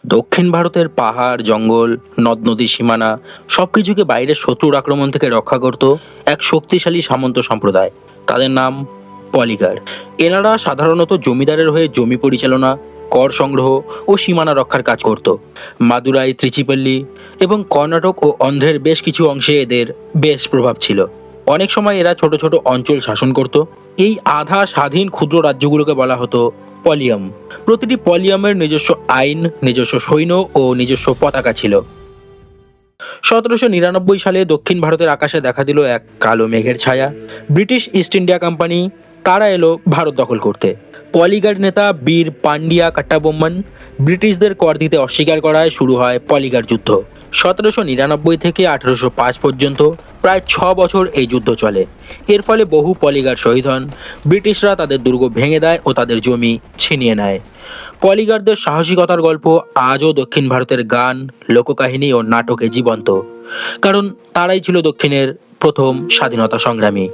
দক্ষিণ ভারতের পাহাড়, জঙ্গল, নদ-নদীর সীমানা সবকিছুকে বাইরের শত্রুর আক্রমণ থেকে রক্ষা করত এক শক্তিশালী সামন্ত সম্প্রদায়। তাদের নাম পলিগার। এনারা সাধারণত জমিদারের হয়ে জমি পরিচালনা, কর সংগ্রহ ও সীমানা রক্ষার কাজ করত। মাদুরাই, ত্রিচিপল্লী এবং কর্ণাটক ও অন্ধ্রের বেশ কিছু অংশে এদের বেশ প্রভাব ছিল। অনেক সময় এরা ছোট ছোট অঞ্চল শাসন করত। এই আধা স্বাধীন ক্ষুদ্র রাজ্যগুলোকে বলা হতো পলিয়াম। প্রতিটি পলিয়ামের নিজস্ব আইন, নিজস্ব সৈন্য ও নিজস্ব পতাকা ছিল। 1799 সালে দক্ষিণ ভারতের আকাশে দেখা দিল এক কালো মেঘের ছায়া। ব্রিটিশ ইস্ট ইন্ডিয়া কোম্পানি, তারা এলো ভারত দখল করতে। পলিগার নেতা বীর পান্ডিয়া কাট্টাবোম্মন ব্রিটিশদের কর দিতে অস্বীকার করায় শুরু হয় পলিগার যুদ্ধ। 1799 থেকে 1805 পর্যন্ত প্রায় 6 বছর এই যুদ্ধ চলে। এর ফলে বহু পলিগার শহীদ হন। ব্রিটিশরা তাদের দুর্গ ভেঙে দেয় ও তাদের জমি ছিনিয়ে নেয়। পলিগারদের সাহসিকতার গল্প আজও দক্ষিণ ভারতের গান, লোককাহিনী ও নাটকে জীবন্ত, কারণ তারাই ছিল দক্ষিণের প্রথম স্বাধীনতা সংগ্রামী।